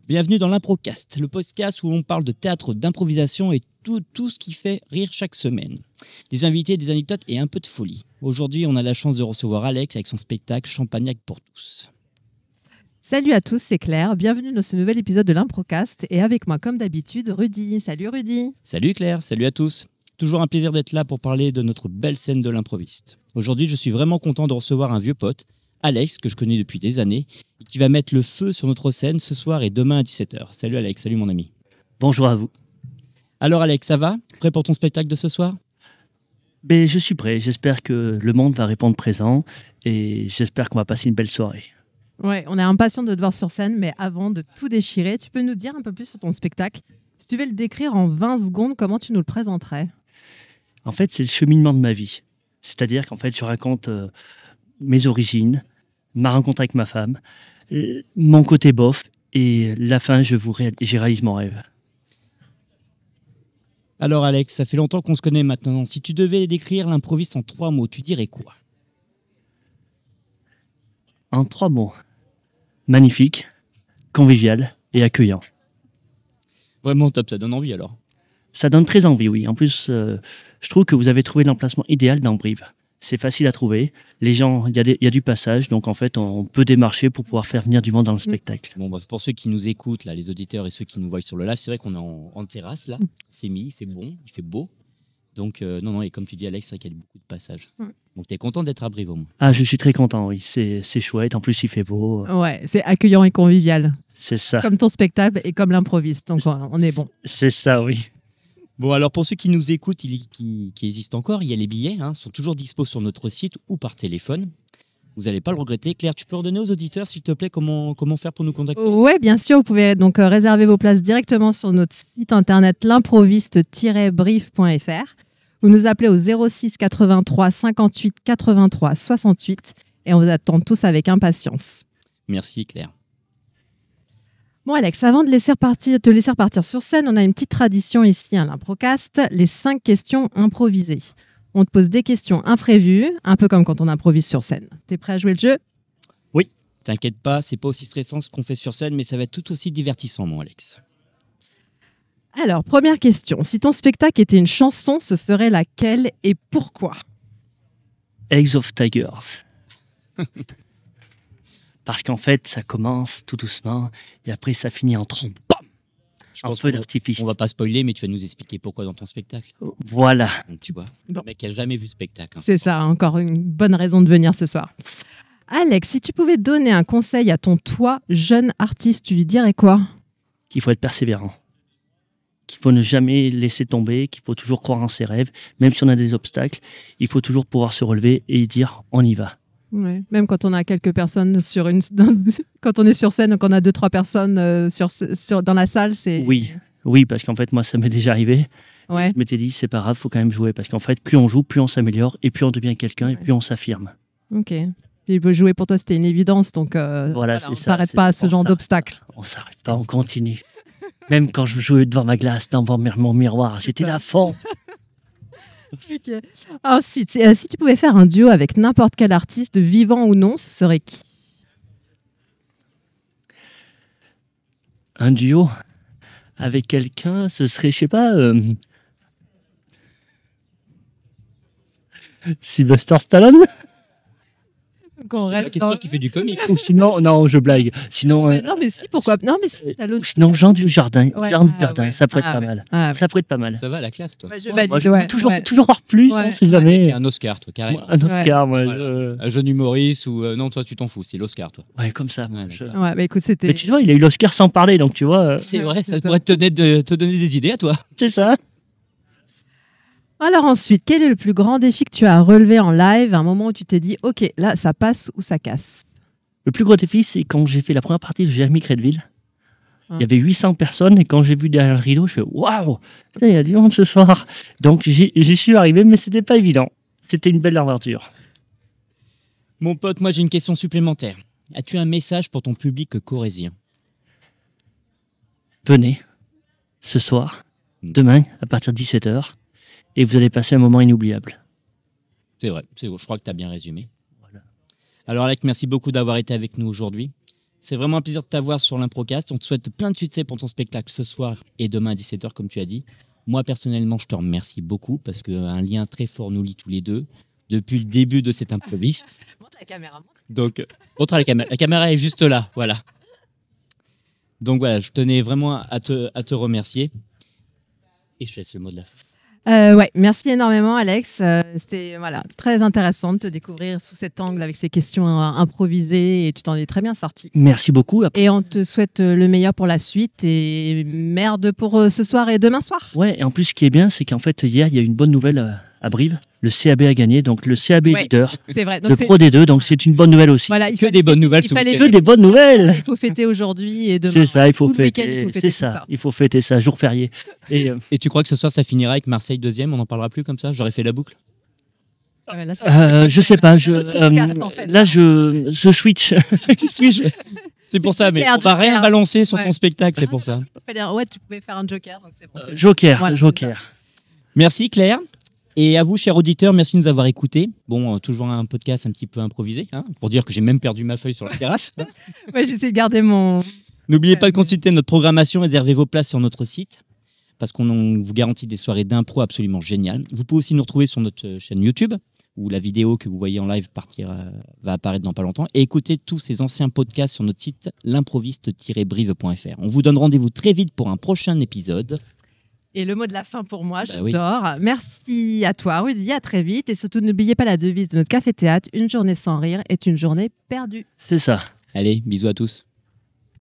Bienvenue dans l'Improcast, le podcast où on parle de théâtre, d'improvisation et tout ce qui fait rire chaque semaine. Des invités, des anecdotes et un peu de folie. Aujourd'hui, on a la chance de recevoir Alex avec son spectacle Champagnac pour tous. Salut à tous, c'est Claire. Bienvenue dans ce nouvel épisode de l'Improcast. Et avec moi, comme d'habitude, Rudy. Salut Rudy. Salut Claire, salut à tous. Toujours un plaisir d'être là pour parler de notre belle scène de l'improviste. Aujourd'hui, je suis vraiment content de recevoir un vieux pote, Alex, que je connais depuis des années, et qui va mettre le feu sur notre scène ce soir et demain à 17h. Salut Alex, salut mon ami. Bonjour à vous. Alors Alex, ça va? Prêt pour ton spectacle de ce soir? Je suis prêt, j'espère que le monde va répondre présent et j'espère qu'on va passer une belle soirée. Ouais, on est impatient de te voir sur scène, mais avant de tout déchirer, tu peux nous dire un peu plus sur ton spectacle? Si tu veux le décrire en 20 secondes, comment tu nous le présenterais? En fait, c'est le cheminement de ma vie. C'est-à-dire qu'en fait, je raconte mes origines, ma rencontre avec ma femme, mon côté bof, et la fin, j'ai réalise mon rêve. Alors Alex, ça fait longtemps qu'on se connaît maintenant. Si tu devais décrire l'improviste en 3 mots, tu dirais quoi? En 3 mots. Magnifique, convivial et accueillant. Vraiment top, ça donne envie alors. Ça donne très envie, oui. En plus, je trouve que vous avez trouvé l'emplacement idéal dans Brive. C'est facile à trouver. Les gens, il y a du passage, donc en fait, on peut démarcher pour pouvoir faire venir du monde dans le spectacle. Bon, bah, pour ceux qui nous écoutent, là, les auditeurs et ceux qui nous voient sur le live, c'est vrai qu'on est en terrasse là. C'est mis, il fait bon, il fait beau. Donc non, et comme tu dis Alex, c'est vrai qu'il y a beaucoup de passages. Donc tu es content d'être à Brive au moins? Ah, je suis très content, oui. C'est chouette. En plus, il fait beau. Ouais, c'est accueillant et convivial. C'est ça. Comme ton spectacle et comme l'improviste. Donc on est bon. C'est ça, oui. Bon, alors pour ceux qui nous écoutent, qui existent encore, il y a les billets, sont toujours dispo sur notre site ou par téléphone. Vous n'allez pas le regretter. Claire, tu peux redonner aux auditeurs, s'il te plaît, comment faire pour nous contacter? Oui, bien sûr. Vous pouvez donc réserver vos places directement sur notre site internet l'improviste-brief.fr. Vous nous appelez au 06 83 58 83 68 et on vous attend tous avec impatience. Merci Claire. Bon Alex, avant de te laisser repartir sur scène, on a une petite tradition ici à l'Improcast, les 5 questions improvisées. On te pose des questions imprévues, un peu comme quand on improvise sur scène. T'es prêt à jouer le jeu? Oui. T'inquiète pas, c'est pas aussi stressant ce qu'on fait sur scène, mais ça va être tout aussi divertissant, mon Alex. Alors, première question. Si ton spectacle était une chanson, ce serait laquelle et pourquoi? Eggs of Tigers. Parce qu'en fait, ça commence tout doucement et après, ça finit en trompe. Bam! Je pense peu d'artifice. On va pas spoiler, mais tu vas nous expliquer pourquoi dans ton spectacle. Voilà. Donc, tu vois, Bon. le mec qui a jamais vu spectacle. C'est ça, encore une bonne raison de venir ce soir. Alex, si tu pouvais donner un conseil à ton toi, jeune artiste, tu lui dirais quoi? Qu'il faut être persévérant. Qu'il faut ne jamais laisser tomber, qu'il faut toujours croire en ses rêves. Même si on a des obstacles, il faut toujours pouvoir se relever et dire on y va. Ouais. Même quand on a quelques personnes quand on est sur scène, qu'on a 2-3 personnes dans la salle, c'est... Oui, parce qu'en fait, moi, ça m'est déjà arrivé. Ouais. Je m'étais dit, c'est pas grave, faut quand même jouer. Parce qu'en fait, plus on joue, plus on s'améliore, et plus on devient quelqu'un, et plus on s'affirme. Ok. Puis jouer pour toi, c'était une évidence, donc Voilà, on ne s'arrête pas à ce genre d'obstacle. On s'arrête pas, on continue. Même quand je jouais devant ma glace, devant mon miroir, j'étais là à fond. Okay. Ensuite, si tu pouvais faire un duo avec n'importe quel artiste, vivant ou non, ce serait qui? Un duo avec quelqu'un, ce serait, je sais pas, Sylvester Stallone. La question qui fait du comique. Ou sinon, non, je blague. Sinon, non, mais si, pourquoi? Non, mais si, Stallone. Sinon, Jean Dujardin. Ouais. Jean Dujardin, ouais. ça pourrait être pas mal. Ouais. Ça pourrait être pas mal. Ça va, la classe, toi. Ouais, je Moi, valide, je veux toujours, ouais. toujours voir plus, Ouais. on sait jamais. Et un Oscar, toi, carrément. Un Oscar, moi. Voilà. Un jeune humoriste ou... non, toi, tu t'en fous, c'est l'Oscar, toi. Ouais, comme ça. Ouais, Ouais, bah écoute, c'était... Mais tu vois, il a eu l'Oscar sans parler, donc tu vois. C'est vrai, ça c'est pourrait te donner des idées à toi. C'est ça. Alors ensuite, quel est le plus grand défi que tu as relevé en live, à un moment où tu t'es dit, ok, là, ça passe ou ça casse? Le plus gros défi, c'est quand j'ai fait la première partie de Jérémy Crédville. Il y avait 800 personnes et quand j'ai vu derrière le rideau, je fais waouh, il y a du monde ce soir. Donc j'y suis arrivé, mais c'était pas évident. C'était une belle aventure. Mon pote, moi j'ai une question supplémentaire. As-tu un message pour ton public corrézien? Venez ce soir, demain, à partir de 17h, et vous allez passer un moment inoubliable. C'est vrai, je crois que tu as bien résumé. Voilà. Alors Alec, merci beaucoup d'avoir été avec nous aujourd'hui. C'est vraiment un plaisir de t'avoir sur l'Improcast. On te souhaite plein de succès pour ton spectacle ce soir et demain à 17h, comme tu as dit. Moi, personnellement, je te remercie beaucoup parce qu'un lien très fort nous lie tous les deux depuis le début de cet improviste. Montre la caméra. Donc, montre à la caméra. La caméra est juste là, voilà. Donc voilà, je tenais vraiment à te remercier. Et je te laisse le mot de la fin. Ouais, merci énormément Alex. C'était très intéressant de te découvrir sous cet angle avec ces questions improvisées et tu t'en es très bien sorti. Merci beaucoup. Et on te souhaite le meilleur pour la suite et merde pour ce soir et demain soir. Ouais, et en plus ce qui est bien, c'est qu'en fait hier il y a eu une bonne nouvelle à Brive. Le CAB a gagné, donc le CAB leader, c'est vrai. Donc le Pro D2, donc c'est une bonne nouvelle aussi. Voilà, des bonnes nouvelles. Que des bonnes nouvelles. Il faut fêter aujourd'hui et demain. C'est ça, il faut Tout le week-end, fêter. il faut fêter C'est ça, tout ça. il faut fêter ça, jour férié. Et Et tu crois que ce soir ça finira avec Marseille 2e? On n'en parlera plus comme ça? J'aurais fait la boucle. Ouais, là, je sais pas, podcast, en fait. là je switch. Tu suis. C'est pour ça, mais Claire, on va rien Claire. balancer sur Ouais. ton spectacle, c'est pour ça. Ouais, tu pouvais faire un joker, donc c'est bon. Joker, Voilà. Joker. Merci Claire. Et à vous, chers auditeurs, merci de nous avoir écoutés. Bon, toujours un podcast un petit peu improvisé, hein, pour dire que j'ai même perdu ma feuille sur la terrasse. Ouais, j'essaie de garder mon. N'oubliez pas de consulter notre programmation et de réserver vos places sur notre site, parce qu'on vous garantit des soirées d'impro absolument géniales. Vous pouvez aussi nous retrouver sur notre chaîne YouTube, où la vidéo que vous voyez en live va apparaître dans pas longtemps, et écoutez tous ces anciens podcasts sur notre site l'improviste-brive.fr. On vous donne rendez-vous très vite pour un prochain épisode. Et le mot de la fin pour moi, Bah oui. j'adore. Merci à toi, Rudy, à très vite. Et surtout, n'oubliez pas la devise de notre café-théâtre, une journée sans rire est une journée perdue. C'est ça. Allez, bisous à tous.